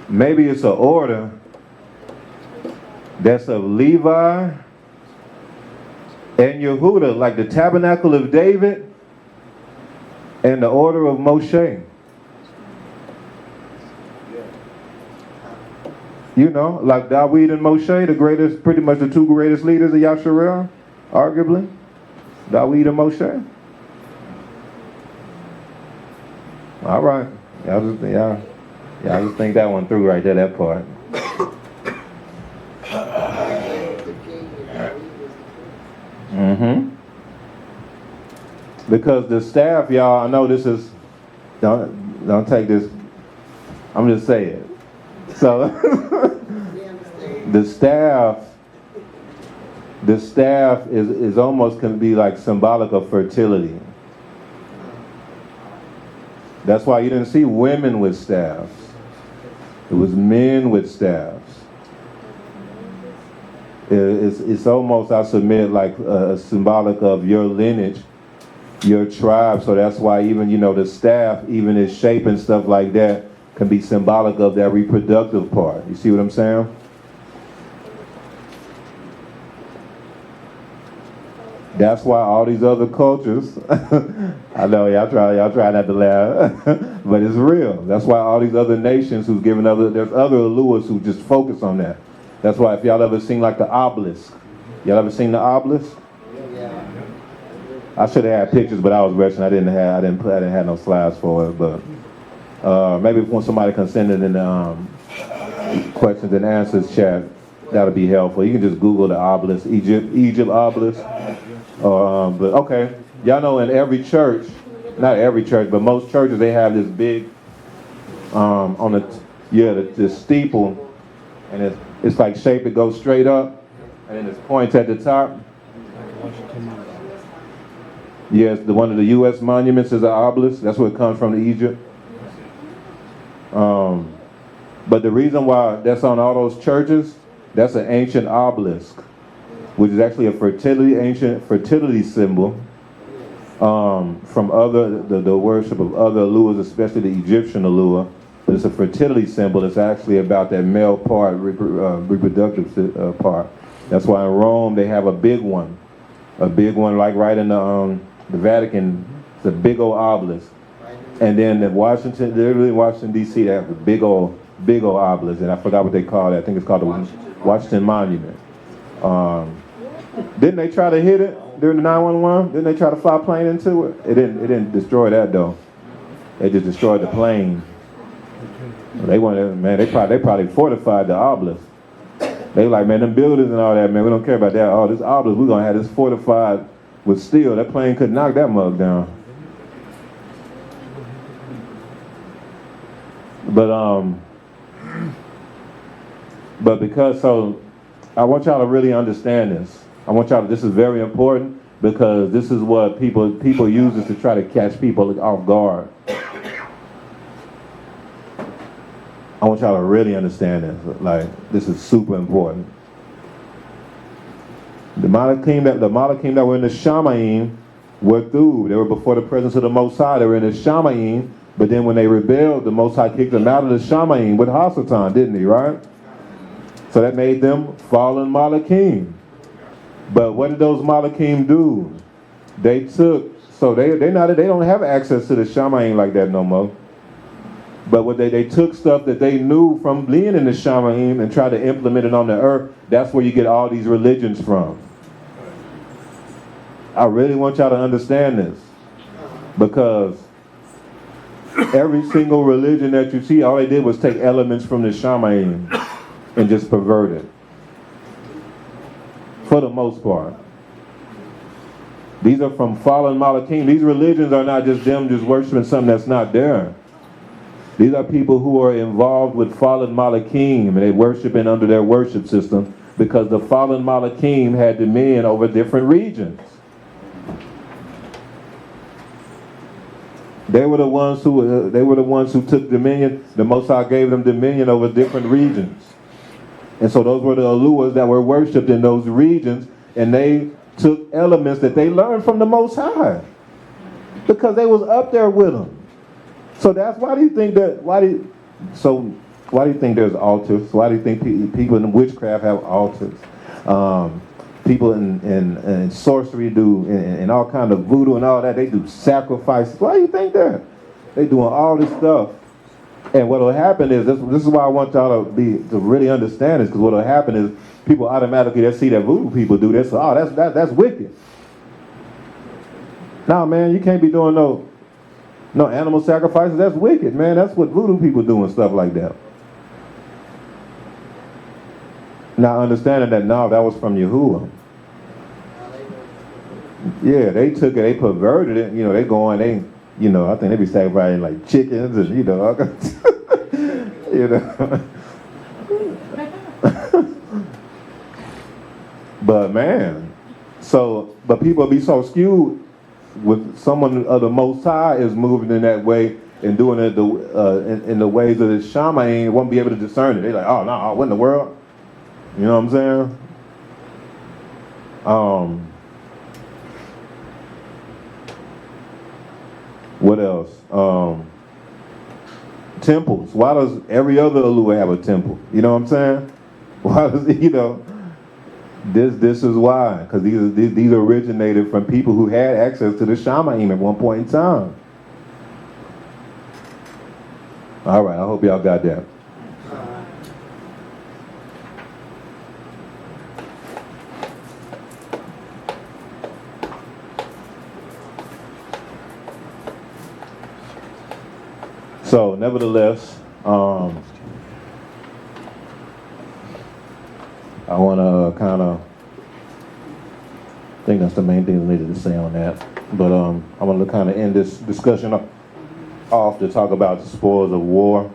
Maybe it's an order that's of Levi and Yehuda, like the tabernacle of David and the order of Moshe. You know, like Dawid and Moshe, the greatest, pretty much the two greatest leaders of Yasharel, arguably. Dawid and Moshe. All right. Y'all just think that one through right there, that part. Mm-hmm. Because the staff, y'all, I know this is, don't take this, I'm just saying. So, the staff is almost can be like symbolic of fertility. That's why you didn't see women with staffs. It was men with staffs. It's almost, I submit, like a symbolic of your lineage, your tribe. So that's why even, you know, the staff, even its shape and stuff like that, can be symbolic of that reproductive part. You see what I'm saying? That's why all these other cultures, I know y'all try not to laugh, but it's real. That's why all these other nations who's giving there's other allures who just focus on that. That's why if y'all ever seen like the obelisk, y'all ever seen the obelisk? Yeah. I should have had pictures, but I was rushing. I didn't have no slides for it, but maybe when somebody can send it in the questions and answers chat, that'll be helpful. You can just Google the obelisk, Egypt obelisk. But okay, y'all know in every church, not every church, but most churches, they have this big on the steeple, and it's like shape. It goes straight up, and then there's points at the top. Yes, one of the U.S. monuments is an obelisk. That's where it comes from, to Egypt. But the reason why that's on all those churches, that's an ancient obelisk. which is actually a ancient fertility symbol from the worship of other Aluas, especially the Egyptian Alua. But it's a fertility symbol. It's actually about that male part, reproductive part. That's why in Rome they have a big one like right in the Vatican. It's a big old obelisk. And then in Washington D.C. they have a big old obelisk, and I forgot what they call it. I think it's called the Washington Monument. Didn't they try to hit it during the 911? Didn't they try to fly a plane into it? It didn't destroy that though. They just destroyed the plane. They wanted, man, they probably fortified the obelisk. They like, man, them buildings and all that, man, we don't care about that. Oh, this obelisk, we're gonna have this fortified with steel. That plane couldn't knock that mug down. But because, so I want y'all to really understand this. This is very important because this is what people use this to try to catch people off guard. I want y'all to really understand this. Like, this is super important. The Malachim that were in the Shamayim were through. They were before the presence of the Most High. They were in the Shamayim, but then when they rebelled, the Most High kicked them out of the Shamayim with Hasatan, didn't he, right? So that made them fallen Malachim. But what did those Malachim do? They don't have access to the Shamayim like that no more. But what they took stuff that they knew from being in the Shamayim and tried to implement it on the earth. That's where you get all these religions from. I really want y'all to understand this, because every single religion that you see, all they did was take elements from the Shamayim and just pervert it. For the most part. These are from fallen Malachim. These religions are not just them just worshiping something that's not there. These are people who are involved with fallen Malachim, and they worshiping under their worship system because the fallen Malachim had dominion over different regions. They were the ones who took dominion. The Most High gave them dominion over different regions. And so those were the Aluas that were worshipped in those regions, and they took elements that they learned from the Most High because they was up there with them. So that's why do you think there's altars? Why do you think people in witchcraft have altars? People in sorcery do, and all kind of voodoo and all that, they do sacrifices. Why do you think that? They doing all this stuff. And what will happen is, this is why I want y'all to really understand this, because what will happen is people automatically that see that voodoo people do this, that's wicked. Nah, man, you can't be doing no animal sacrifices. That's wicked, man. That's what voodoo people do and stuff like that. Now understanding that that was from Yahuwah. Yeah, they took it, they perverted it. I think they be sacrificing like chickens and But man, but people be so skewed with someone of the Most High is moving in that way and doing it in the ways of the Shamayim, won't be able to discern it. They're like, oh no, what in the world? You know what I'm saying? What else? Temples. Why does every other Alua have a temple? You know what I'm saying? Why does This is why, because these originated from people who had access to the Shamayim at one point in time. All right, I hope y'all got that. So, nevertheless, I want to kind of, I think that's the main thing I needed to say on that. But I want to kind of end this discussion off to talk about the spoils of war.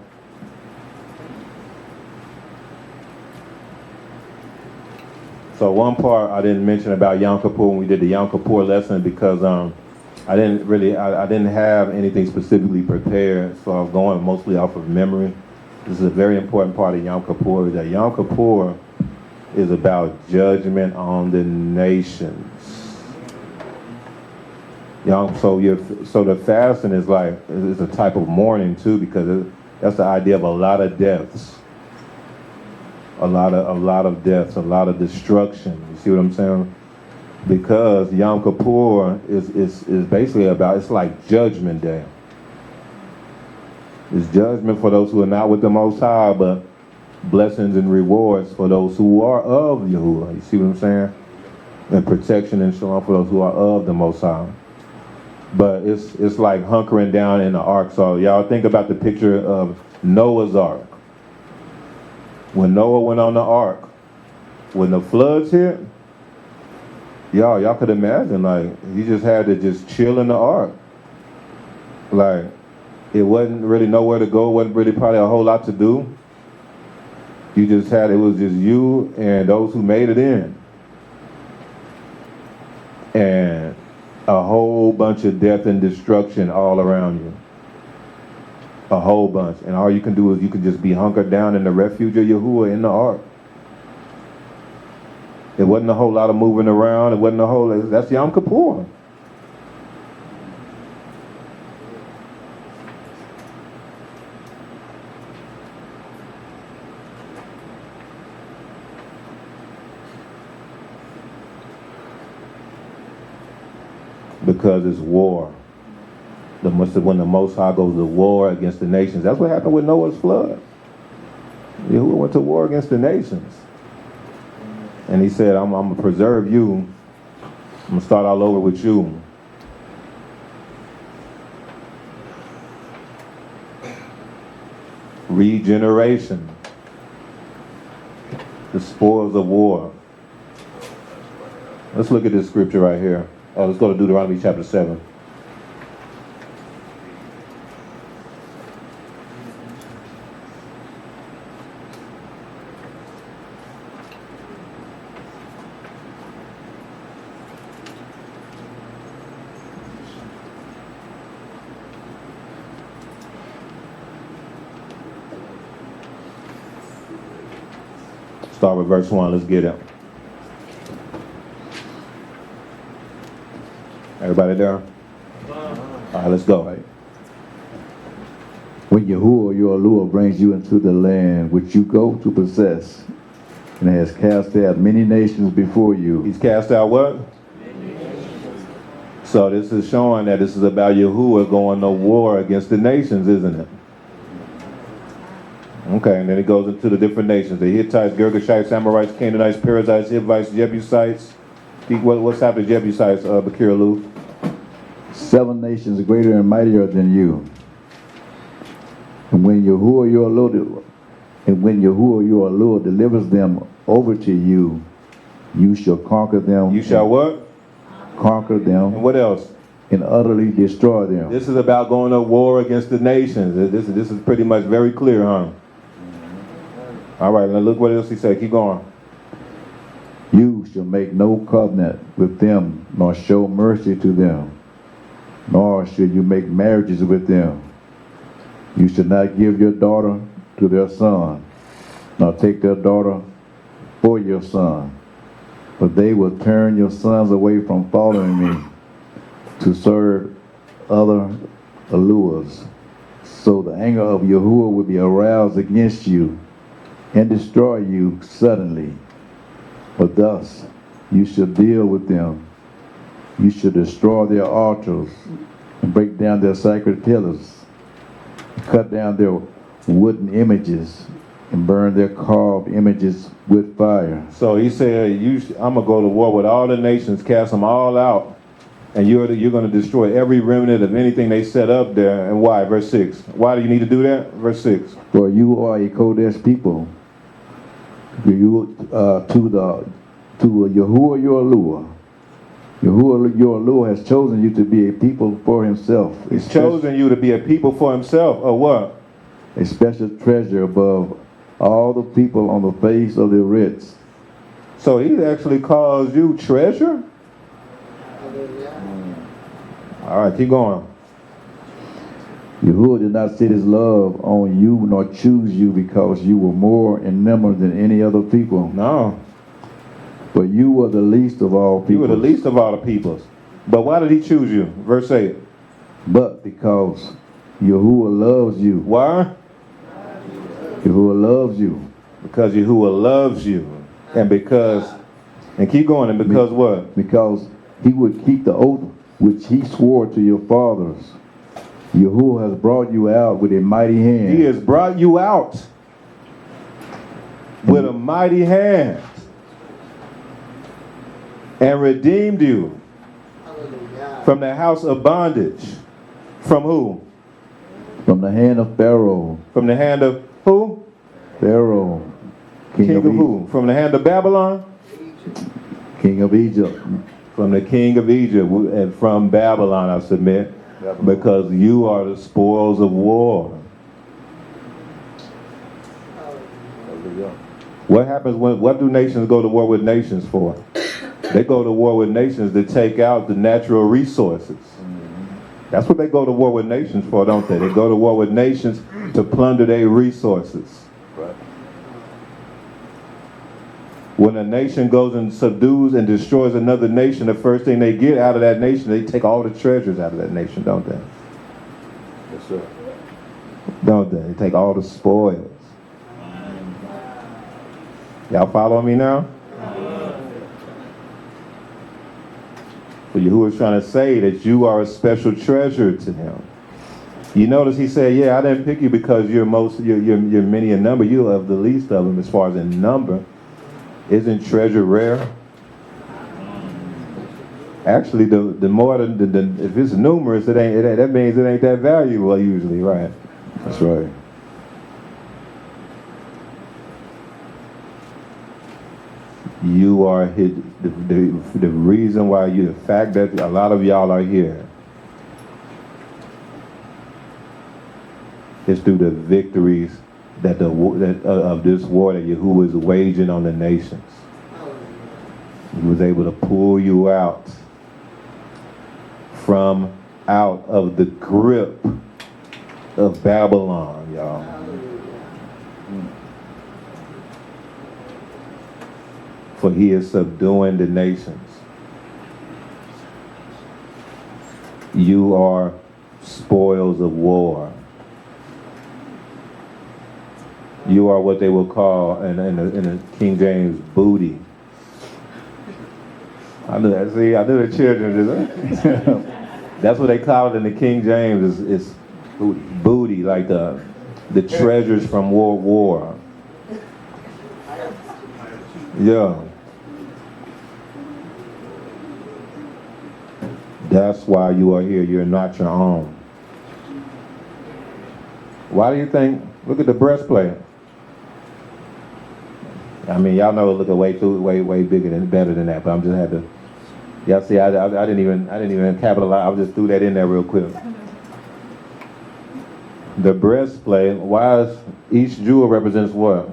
So one part I didn't mention about Yom Kippur when we did the Yom Kippur lesson, because I didn't have anything specifically prepared, so I was going mostly off of memory. This is a very important part of Yom Kippur, that Yom Kippur is about judgment on the nations. So the fasting is a type of mourning too, because that's the idea of a lot of deaths, a lot of deaths, a lot of destruction. You see what I'm saying? Because Yom Kippur is basically it's like Judgment Day. It's judgment for those who are not with the Most High, but blessings and rewards for those who are of Yahuwah. You see what I'm saying? And protection and shalom for those who are of the Most High. But it's like hunkering down in the ark. So y'all think about the picture of Noah's ark. When Noah went on the ark, when the floods hit, y'all could imagine, like, he just had to just chill in the ark. Like, it wasn't really nowhere to go, wasn't really probably a whole lot to do. It was just you and those who made it in. And a whole bunch of death and destruction all around you. A whole bunch. And all you can do is you can just be hunkered down in the refuge of Yahuwah in the ark. It wasn't a whole lot of moving around. It wasn't that's Yom Kippur. Because it's war. When the Most High goes to war against the nations. That's what happened with Noah's flood. Yahuwah went to war against the nations. And he said, I'm going to preserve you. I'm going to start all over with you. Regeneration. The spoils of war. Let's look at this scripture right here. Let's go to Deuteronomy chapter 7. Start with verse 1. Let's get it. Everybody there? All right, let's go. When Yahuwah your Lord brings you into the land which you go to possess, and has cast out many nations before you. He's cast out what? So this is showing that this is about Yahuwah going to war against the nations, isn't it? Okay, and then it goes into the different nations. The Hittites, Girgashites, Amorites, Canaanites, Perizzites, Hivites, Jebusites. What's happened to Jebusites, Bakir Aluf? 7 nations greater and mightier than you. And when Yahuwah your Lord delivers them over to you, you shall conquer them. You shall what? Conquer them. And what else? And utterly destroy them. This is about going to war against the nations. This is pretty much very clear, huh? All right, now look what else he said. Keep going. You shall make no covenant with them, nor show mercy to them, nor should you make marriages with them. You shall not give your daughter to their son, nor take their daughter for your son. But they will turn your sons away from following me to serve other allures. So the anger of Yahuwah will be aroused against you and destroy you suddenly. But thus you shall deal with them. You shall destroy their altars and break down their sacred pillars, cut down their wooden images, and burn their carved images with fire. So he said, I'm going to go to war with all the nations, cast them all out, and you're going to destroy every remnant of anything they set up there. And why? Verse 6. Why do you need to do that? Verse 6. For you are a Kodesh people. You to Yahuwah your Lord. Yahuwah your Lord has chosen you to be a people for himself. He's chosen you to be a people for himself, or what? A special treasure above all the people on the face of the earth. So he actually calls you treasure? All right, keep going. Yahuwah did not set his love on you nor choose you because you were more in number than any other people. No. For you were the least of all people. You were the least of all the peoples. But why did he choose you? Verse 8. But because Yahuwah loves you. Why? Yahuwah loves you. Because Yahuwah loves you. And keep going, and because what? Because he would keep the oath which he swore to your fathers. Yahuwah has brought you out with a mighty hand. He has brought you out with a mighty hand and redeemed you from the house of bondage. From who? From the hand of Pharaoh. From the hand of who? Pharaoh. King of who? From the hand of Babylon? King of Egypt. From the king of Egypt and from Babylon, I submit, because you are the spoils of war. What happens what do nations go to war with nations for? They go to war with nations to take out the natural resources. That's what they go to war with nations for, don't they? They go to war with nations to plunder their resources. Right. When a nation goes and subdues and destroys another nation, the first thing they get out of that nation, they take all the treasures out of that nation, don't they? Yes, sir. Don't they? They take all the spoils. Y'all follow me now? So Yahuwah is trying to say that you are a special treasure to him. You notice he said, yeah, I didn't pick you because you're many in number. You are the least of them as far as in number. Isn't treasure rare? Actually, the more if it's numerous, that means it ain't that valuable usually, right? That's right. You are the reason why the fact that a lot of y'all are here is through the victories of this war that Yahuwah is waging on the nations. He was able to pull you out of the grip of Babylon, y'all. For he is subduing the nations. You are spoils of war. You are what they will call in the King James booty. I knew that. See, I knew the children. That's what they call it in the King James. Is booty, like the treasures from World War. Yeah. That's why you are here. You're not your own. Why do you think? Look at the breastplate. I mean, y'all know it look way bigger than better than that. But I'm just had to. Y'all see, I didn't even capitalize. I just threw that in there real quick. The breastplate. Why is each jewel represents what?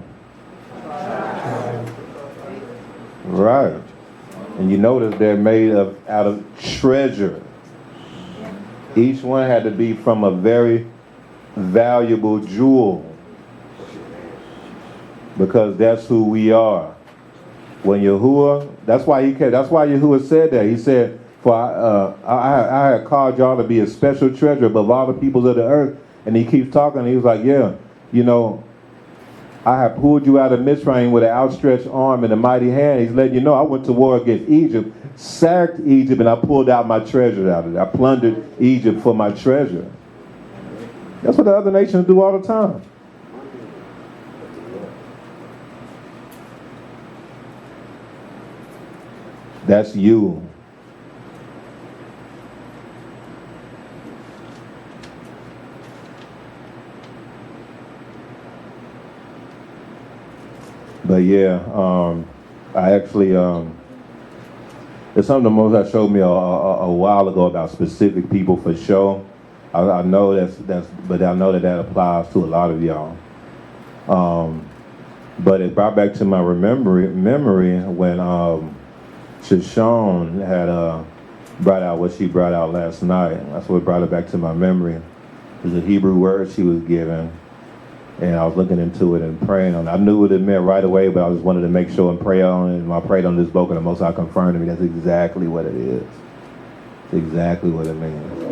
Right. And you notice they're made out of treasure. Each one had to be from a very valuable jewel. Because that's who we are. When Yahuwah, that's why Yahuwah said that. He said, "For I have called y'all to be a special treasure above all the peoples of the earth." And he keeps talking. And he was like, "Yeah, you know, I have pulled you out of Mitzrayim with an outstretched arm and a mighty hand." He's letting you know I went to war against Egypt, sacked Egypt, and I pulled out my treasure out of it. I plundered Egypt for my treasure. That's what the other nations do all the time. That's you. But yeah, I actually, it's something the Most showed me a while ago about specific people for sure. I know but I know that applies to a lot of y'all. But it brought back to my memory when Shoshone had brought out what she brought out last night. That's what brought it back to my memory. It was a Hebrew word she was given. And I was looking into it and praying on it. I knew what it meant right away, but I just wanted to make sure and pray on it. And I prayed on this book, and the Most High confirmed to me that's exactly what it is. It's exactly what it means.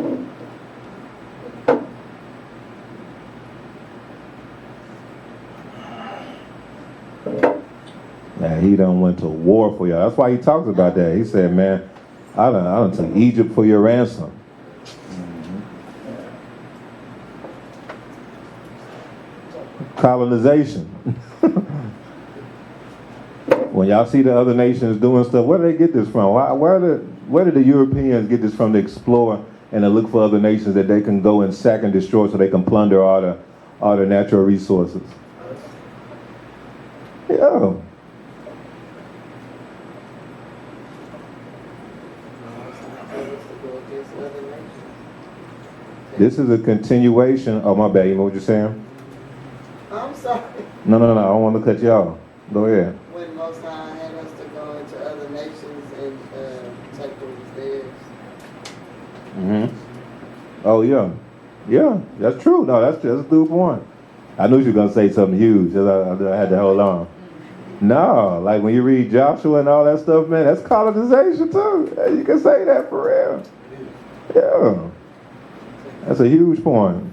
Man, he done went to war for y'all. That's why he talks about that. He said, man, I done took Egypt for your ransom. Colonization. When y'all see the other nations doing stuff, where do they get this from? Where did the Europeans get this from to explore and to look for other nations that they can go and sack and destroy so they can plunder all the natural resources? Yeah. This is a continuation. Oh, my bad. You know what you're saying? I'm sorry. No. I don't want to cut you off. Go ahead. When Most High had us to go into other nations and take what was theirs. Oh, yeah. Yeah, that's true. No, that's a good point. I knew you were going to say something huge. I had to hold on. No, like when you read Joshua and all that stuff, man, that's colonization too. You can say that for real. Yeah. That's a huge point.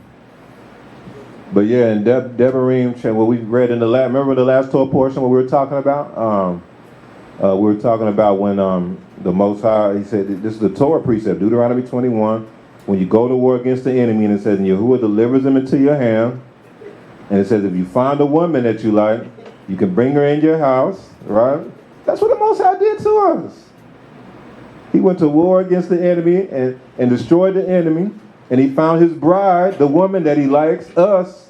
But yeah, in Devarim, what we read in the last, remember the last Torah portion what we were talking about? We were talking about when the Most High, he said, this is the Torah precept, Deuteronomy 21, when you go to war against the enemy, and it says, and Yahuwah delivers them into your hand, and it says, if you find a woman that you like, you can bring her in your house, right? That's what the Most High did to us. He went to war against the enemy and destroyed the enemy, and he found his bride, the woman that he likes, us,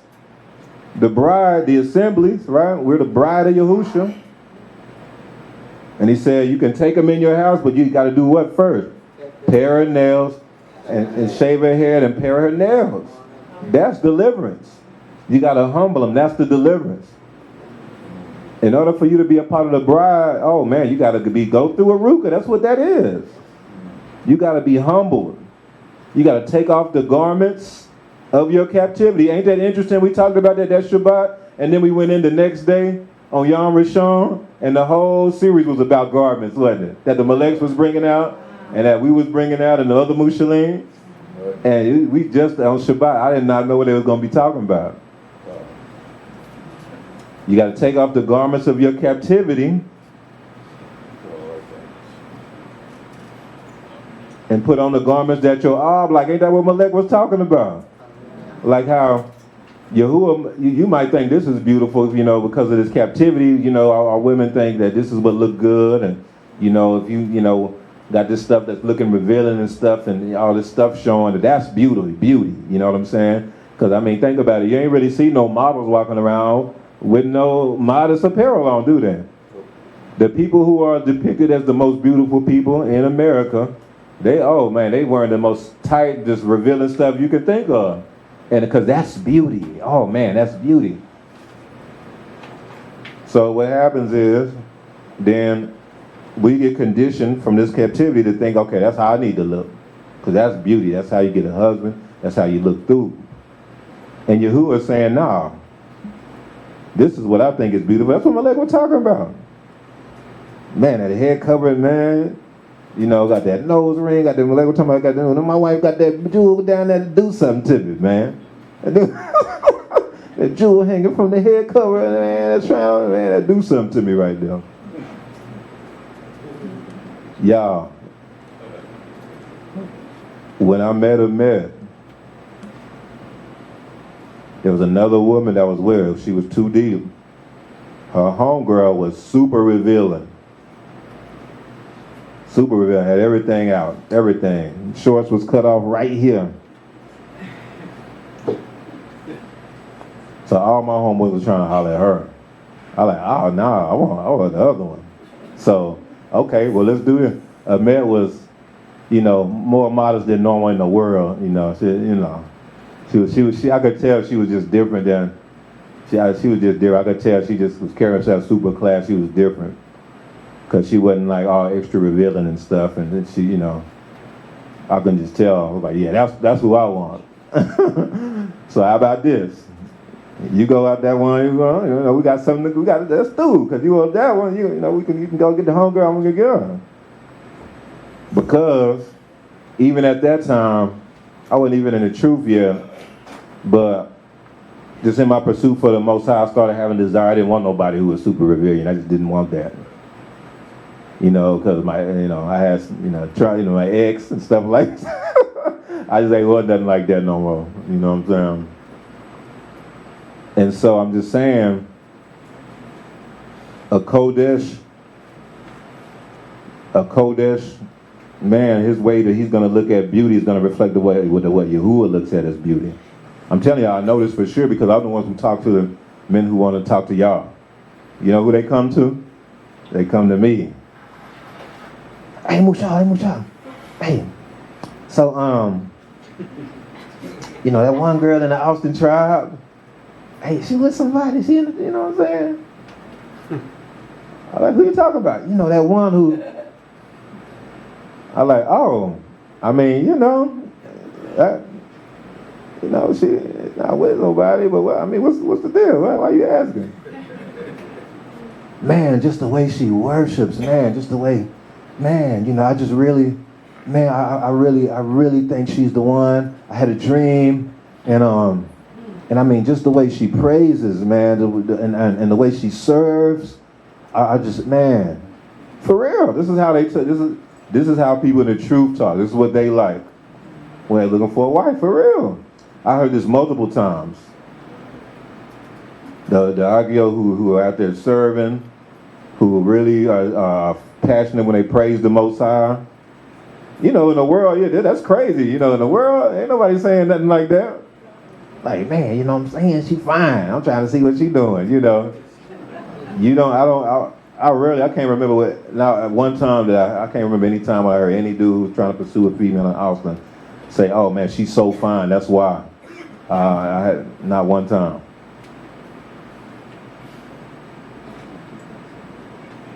the bride, the assemblies, right? We're the bride of Yahushua. And he said, you can take them in your house, but you got to do what first? Pare her nails and shave her head and pare her nails. That's deliverance. You got to humble them. That's the deliverance. In order for you to be a part of the bride, oh man, you got to go through a ruka. That's what that is. You got to be humbled. You got to take off the garments of your captivity. Ain't that interesting? We talked about that Shabbat, and then we went in the next day on Yom Rishon, and the whole series was about garments, wasn't it? That the Maleks was bringing out, and that we was bringing out, and the other Mushalim. And we just, on Shabbat, I did not know what they was going to be talking about. You got to take off the garments of your captivity and put on the garments that you're like, ain't that what Malek was talking about? Like how Yahuwah, you might think this is beautiful, because of this captivity, our women think that this is what look good, and, if you, got this stuff that's looking revealing and stuff, and all this stuff showing that's beauty, you know what I'm saying? Because, think about it, you ain't really see no models walking around with no modest apparel on, do they? The people who are depicted as the most beautiful people in America, they wearing the most tight, just revealing stuff you can think of. And because that's beauty. Oh man, that's beauty. So what happens is, then we get conditioned from this captivity to think, okay, that's how I need to look. Because that's beauty. That's how you get a husband. That's how you look through. And Yahuwah is saying, nah, this is what I think is beautiful. That's what Malek was talking about. Man, that head covering, man. Got that nose ring, got that, Malek was talking about, got that, my wife got that jewel down there to do something to me, man. That jewel hanging from the head cover, man, that's trying, man, that do something to me right there. Y'all, when I met her, there was another woman that was with her. She was too deep. Her homegirl was super revealing. Super revealing, had everything out, everything. Shorts was cut off right here. So all my homeboys was trying to holler at her. I like, oh no, I want the other one. So, okay, well let's do it. Ahmed was, more modest than normal in the world. She I could tell she was just different than, she was just different. I could tell she just was carrying herself super class. She was different. Because she wasn't like all extra revealing and stuff. And then she, I can just tell. I was like, yeah, that's who I want. So how about this? You go out that one, you know, we got something, let's do, because you on that one, you know, you can go get the homegirl, I'm gonna get her. Because even at that time, I wasn't even in the truth yet, but just in my pursuit for the Most High, I started having a desire. I didn't want nobody who was super rebellion. I just didn't want that. You know, because I had, my ex and stuff like that. I just ain't want nothing like that no more. You know what I'm saying? And so I'm just saying, a Kodesh, man, his way that he's going to look at beauty is going to reflect what Yahuwah looks at as beauty. I'm telling y'all, I know this for sure because I'm the ones who talk to the men who want to talk to y'all. You know who they come to? They come to me. Hey, Musha. Hey. So, that one girl in the Austin tribe, hey, she with somebody, she in the, you know what I'm saying? I'm like, who you talking about? You know, that one who, I like, oh, I mean, she not with nobody, but what's the deal? Why are you asking? Man, just the way she worships, man, just the way, man, I just really, man, I really think she's the one. I had a dream, and I mean, just the way she praises, man, and the way she serves, I just, man, for real. This is how this is how people in the truth talk. This is what they like when they're looking for a wife, for real. I heard this multiple times. The Agio who are out there serving, who really are passionate when they praise the Most High. In the world, yeah, that's crazy. In the world, ain't nobody saying nothing like that. Like, man, you know what I'm saying? She fine. I'm trying to see what she doing, I can't remember at one time I can't remember any time I heard any dude who was trying to pursue a female in Austin say, oh man, she's so fine, that's why. I had not one time.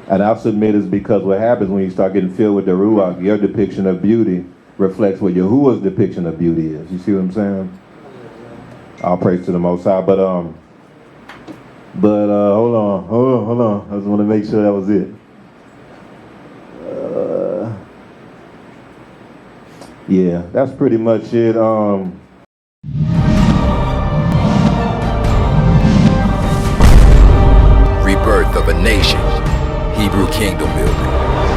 And I'll submit it's because what happens when you start getting filled with the Ruach, your depiction of beauty reflects what Yahuwah's depiction of beauty is. You see what I'm saying? All praise to the Most High. But hold on. I just want to make sure that was it. Yeah, that's pretty much it. Rebirth of a nation. Hebrew kingdom building.